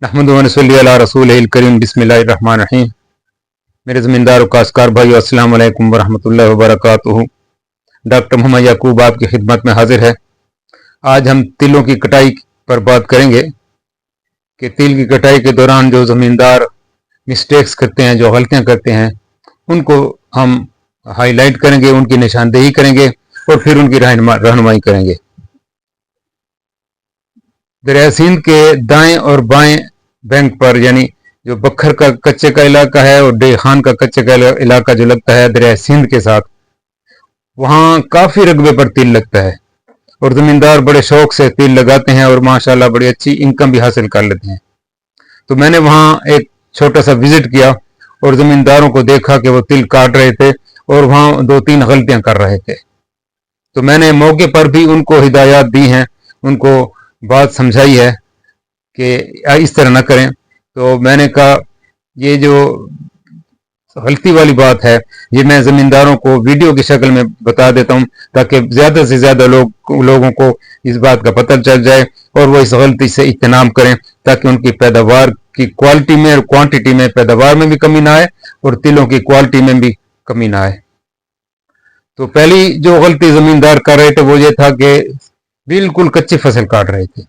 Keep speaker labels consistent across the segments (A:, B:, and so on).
A: नहमदुहु व नसल्ली अला रसूलिहिल करीम बिस्मिल्लाहिर रहमानिर रहीम। मेरे ज़मींदार और काश्तकार भाइयों, अस्सलाम वालेकुम व रहमतुल्लाहि व बरकातुहू। डॉक्टर मोहम्मद याकूब आपकी खिदमत में हाजिर है। आज हम तिलों की कटाई पर बात करेंगे कि तिल की कटाई के दौरान जो ज़मींदार मिस्टेक्स करते हैं, जो गलतियां करते हैं, उनको हम हाईलाइट करेंगे, उनकी निशानदेही करेंगे और फिर उनकी रहनुमाई करेंगे। दरिया सिंध के दाएं और बाएं बैंक पर, यानी जो बखर का कच्चे का इलाका है और डे खान का कच्चे का इलाका जो लगता है दरिया सिंध के साथ, वहाँ काफ़ी रकबे पर तिल लगता है और ज़मींदार बड़े शौक से तिल लगाते हैं और माशाल्लाह बड़ी अच्छी इनकम भी हासिल कर लेते हैं। तो मैंने वहाँ एक छोटा सा विजिट किया और ज़मींदारों को देखा कि वो तिल काट रहे थे और वहाँ 2-3 गलतियाँ कर रहे थे। तो मैंने मौके पर भी उनको हिदायत दी हैं, उनको बात समझाई है कि इस तरह ना करें। तो मैंने कहा ये जो गलती वाली बात है ये मैं ज़मींदारों को वीडियो की शक्ल में बता देता हूँ ताकि ज़्यादा से ज़्यादा लोगों को इस बात का पता चल जाए और वो इस गलती से इज्तनाब करें, ताकि उनकी पैदावार की क्वालिटी में और क्वांटिटी में, पैदावार में भी कमी ना आए और तिलों की क्वालिटी में भी कमी ना आए। तो पहली जो गलती ज़मींदार कर रहे थे वो ये था कि बिल्कुल कच्ची फसल काट रहे थे।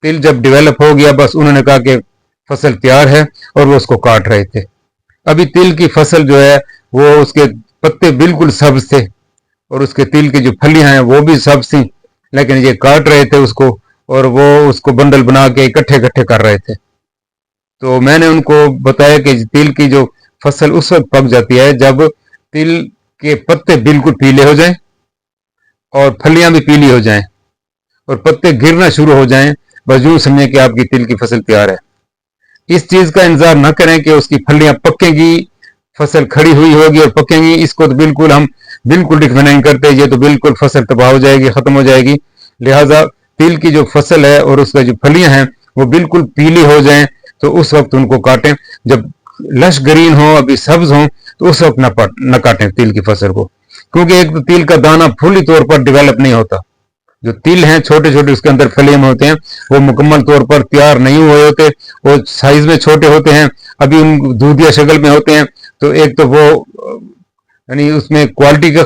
A: तिल जब डेवलप हो गया बस उन्होंने कहा कि फसल तैयार है और वो उसको काट रहे थे। अभी तिल की फसल जो है वो उसके पत्ते बिल्कुल सब्ज थे और उसके तिल की जो फलियां हैं वो भी सब्ज थी, लेकिन ये काट रहे थे उसको और वो उसको बंडल बना के इकट्ठे इकट्ठे कर रहे थे। तो मैंने उनको बताया कि तिल की जो फसल उस वक्त पक जाती है जब तिल के पत्ते बिल्कुल पीले हो जाएं और फलियां भी पीली हो जाएं और पत्ते गिरना शुरू हो जाएं, बस यूं समझे कि आपकी तिल की फसल तैयार है। इस चीज का इंतजार न करें कि उसकी फलियां पकेंगी, फसल खड़ी हुई होगी और पकेंगी, इसको तो बिल्कुल हम बिल्कुल रिकमेंड नहीं करते। ये तो बिल्कुल फसल तबाह हो जाएगी, खत्म हो जाएगी। लिहाजा तिल की जो फसल है और उसका जो फलियां हैं वो बिल्कुल पीली हो जाएं तो उस वक्त उनको काटें। जब लश ग्रीन हो, अभी सब्ज हो, तो उस वक्त न काटें तिल की फसल को, क्योंकि एक तो तिल का दाना फुली तौर पर डेवलप नहीं होता। जो तिल हैं छोटे छोटे उसके अंदर फलियां होते हैं वो मुकम्मल तौर पर तैयार नहीं हुए होते, वो साइज में छोटे होते हैं, अभी उन दूधिया शक्ल में होते हैं। तो एक तो वो यानी उसमें क्वालिटी का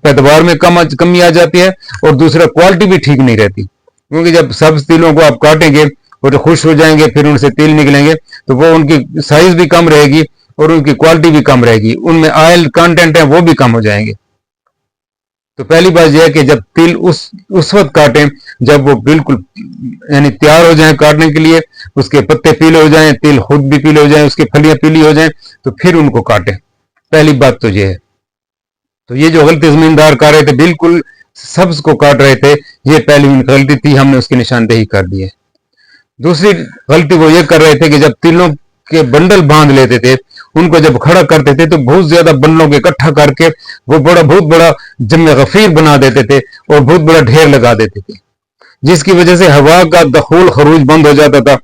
A: पैदावार में कमी आ जाती है और दूसरा क्वालिटी भी ठीक नहीं रहती, क्योंकि जब सब्ज तिलों को आप काटेंगे और जो खुश हो जाएंगे फिर उनसे तिल निकलेंगे तो वो उनकी साइज भी कम रहेगी और उनकी क्वालिटी भी कम रहेगी, उनमें ऑयल कंटेंट है वो भी कम हो जाएंगे। तो पहली बात यह है कि जब तिल उस वक्त काटें जब वो बिल्कुल यानी तैयार हो जाएं काटने के लिए, उसके पत्ते पीले हो जाएं, तिल खुद भी पीले हो जाएं, उसकी फलियां पीली हो जाएं, तो फिर उनको काटें। पहली बात तो ये है। तो ये जो गलती जमींदार कर रहे थे, बिल्कुल सब्ज को काट रहे थे, ये पहली गलती थी, हमने उसकी निशानदेही कर दी है। दूसरी गलती वो ये कर रहे थे कि जब तिलों के बंडल बांध लेते थे, उनको जब खड़ा करते थे तो बहुत ज्यादा बंडलों को इकट्ठा करके वो बहुत बड़ा जम गफीर बना देते थे और बहुत बड़ा ढेर लगा देते थे, जिसकी वजह से हवा का दखूल खरूज बंद हो जाता था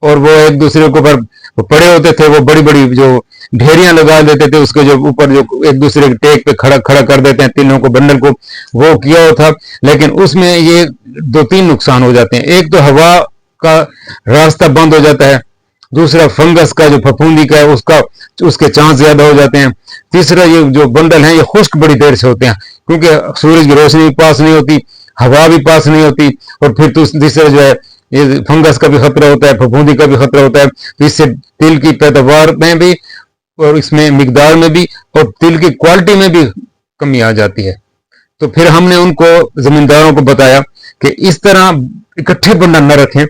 A: और वो एक दूसरे के ऊपर पड़े होते थे। वो बड़ी बड़ी जो ढेरियां लगा देते थे, उसके जो ऊपर जो एक दूसरे के टेक पे खड़ा खड़ा कर देते हैं तिलों को, बंडल को, वो किया हुआ था। लेकिन उसमें ये 2-3 नुकसान हो जाते हैं। एक तो हवा का रास्ता बंद हो जाता है, दूसरा फंगस का जो फफूंदी का है उसके चांस ज्यादा हो जाते हैं, तीसरा ये जो बंडल हैं ये खुश्क बड़ी देर से होते हैं क्योंकि सूरज की रोशनी भी पास नहीं होती, हवा भी पास नहीं होती, और फिर तीसरा जो है ये फंगस का भी खतरा होता है, फफूंदी का भी खतरा होता है। तो इससे तिल की पैदावार में भी और इसमें मिकदार में भी और तिल की क्वालिटी में भी कमी आ जाती है। तो फिर हमने उनको जमींदारों को बताया कि इस तरह इकट्ठे बंडल न रखें,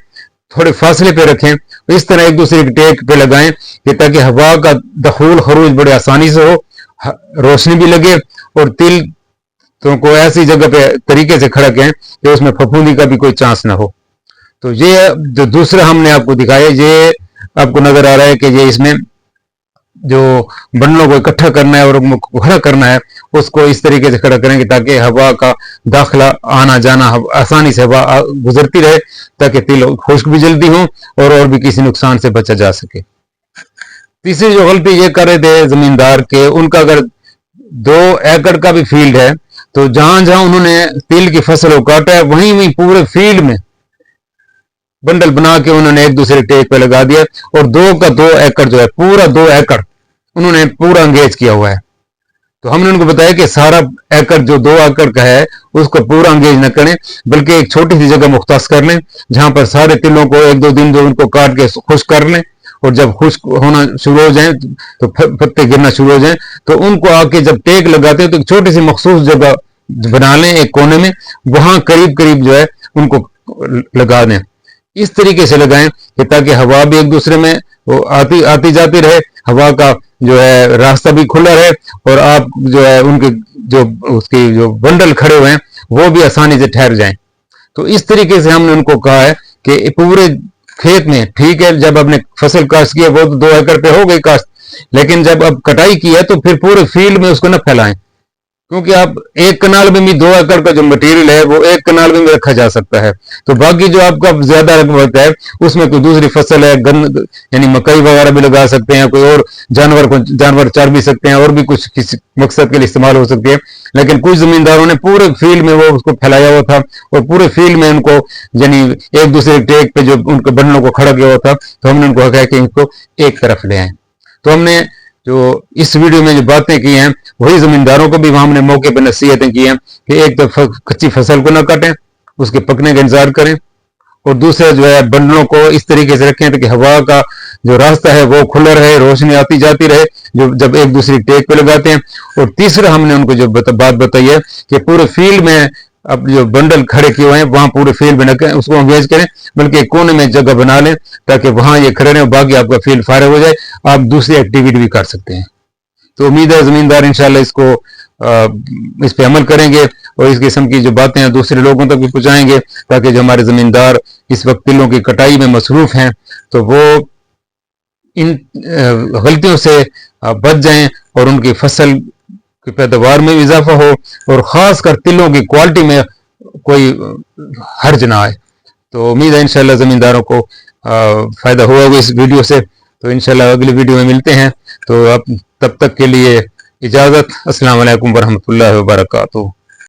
A: थोड़े फासले पे रखें, इस तरह एक दूसरे के टेक पे लगाएं कि ताकि हवा का दखूल खरूज बड़े आसानी से हो, रोशनी भी लगे और तिल तो को ऐसी जगह पे तरीके से खड़ा करें कि उसमें फफूंदी का भी कोई चांस ना हो। तो ये जो दूसरा हमने आपको दिखाया, ये आपको नजर आ रहा है कि ये इसमें जो बंडलों को इकट्ठा करना है और खड़ा करना है उसको इस तरीके से खड़ा करेंगे ताकि हवा का दाखिला आना जाना आसानी से हवा गुजरती रहे, ताकि तिल खुश्क भी जल्दी हो और भी किसी नुकसान से बचा जा सके। तीसरी जो गलती ये कर रहे थे जमींदार के, उनका अगर 2 एकड़ का भी फील्ड है तो जहां जहां उन्होंने तिल की फसल को काटा है वहीं पूरे फील्ड में बंडल बना के उन्होंने एक दूसरे टेक पे लगा दिया और 2 एकड़ जो है, पूरा 2 एकड़ उन्होंने पूरा अंगेज किया हुआ है। तो हमने उनको बताया कि सारा एकड़ जो 2 एकड़ का है उसको पूरा अंगेज न करें, बल्कि एक छोटी सी जगह मुख्तास कर लें जहां पर सारे तिलों को 1-2 दिन जो उनको काट के खुश्क कर लें, और जब खुश्क होना शुरू हो जाए तो पत्ते गिरना शुरू हो जाए तो उनको आके जब टेक लगाते हैं तो एक छोटी सी मखसूस जगह बना लें एक कोने में, वहां करीब करीब जो है उनको लगा दें। इस तरीके से लगाएं कि ताकि हवा भी एक दूसरे में वो आती जाती रहे, हवा का जो है रास्ता भी खुला रहे, और आप जो है उनके जो उसकी जो बंडल खड़े हुए हैं वो भी आसानी से ठहर जाएं। तो इस तरीके से हमने उनको कहा है कि पूरे खेत में, ठीक है जब आपने फसल काश्त की है वो तो 2 एकड़ पे हो गई काश्त, लेकिन जब अब कटाई की है तो फिर पूरे फील्ड में उसको न फैलाएं, क्योंकि आप 1 कनाल में भी 2 एकड़ का जो मटेरियल है वो 1 कनाल में भी रखा जा सकता है। तो बाकी जो आपका ज्यादा रकबा है उसमें कोई दूसरी फसल है, गन्ना यानी मकई वगैरह भी लगा सकते हैं, कोई और जानवर चार भी सकते हैं, और भी कुछ किसी मकसद के लिए इस्तेमाल हो सकती है। लेकिन कुछ जमींदारों ने पूरे फील्ड में वो उसको फैलाया हुआ था और पूरे फील्ड में उनको यानी एक दूसरे टेक पे जो उनके बंडलों को खड़ा किया हुआ था, तो हमने उनको कहा कि इनको एक तरफ ले आए। तो हमने जो इस वीडियो में जो बातें की हैं वही जमींदारों को भी वहां हमने मौके पर नसीहतें की हैं कि एक तो कच्ची फसल को ना काटें, उसके पकने का इंतजार करें, और दूसरा जो है बंडलों को इस तरीके से रखें ताकि हवा का जो रास्ता है वो खुला रहे, रोशनी आती जाती रहे जो जब एक दूसरी टेक पे लगाते हैं। और तीसरा हमने उनको जो बात बताई है कि पूरे फील्ड में अब जो बंडल खड़े किए हुए हैं वहां पूरे फील्ड में न करें, उसको अंगेज करें, बल्कि कोने में जगह बना लें ताकि वहां ये खड़े रहें, बाकी आपका फील्ड फारग हो जाए, आप दूसरी एक्टिविटी भी कर सकते हैं। तो उम्मीद है जमींदार इंशाल्लाह इसको इस पे अमल करेंगे और इस किस्म की जो बातें हैं दूसरे लोगों तक भी पहुंचाएंगे, ताकि जो हमारे जमींदार इस वक्त तिलों की कटाई में मसरूफ हैं तो वो इन गलतियों से बच जाएं और उनकी फसल की पैदावार में इजाफा हो, और ख़ास कर तिलों की क्वालिटी में कोई हर्ज ना आए। तो उम्मीद है इंशाल्लाह ज़मींदारों को फ़ायदा हुआ होगा इस वीडियो से। तो इंशाल्लाह अगली वीडियो में मिलते हैं। तो अब तब तक के लिए इजाज़त। अस्सलाम वालेकुम वरहमतुल्लाहि वबरकातुहू।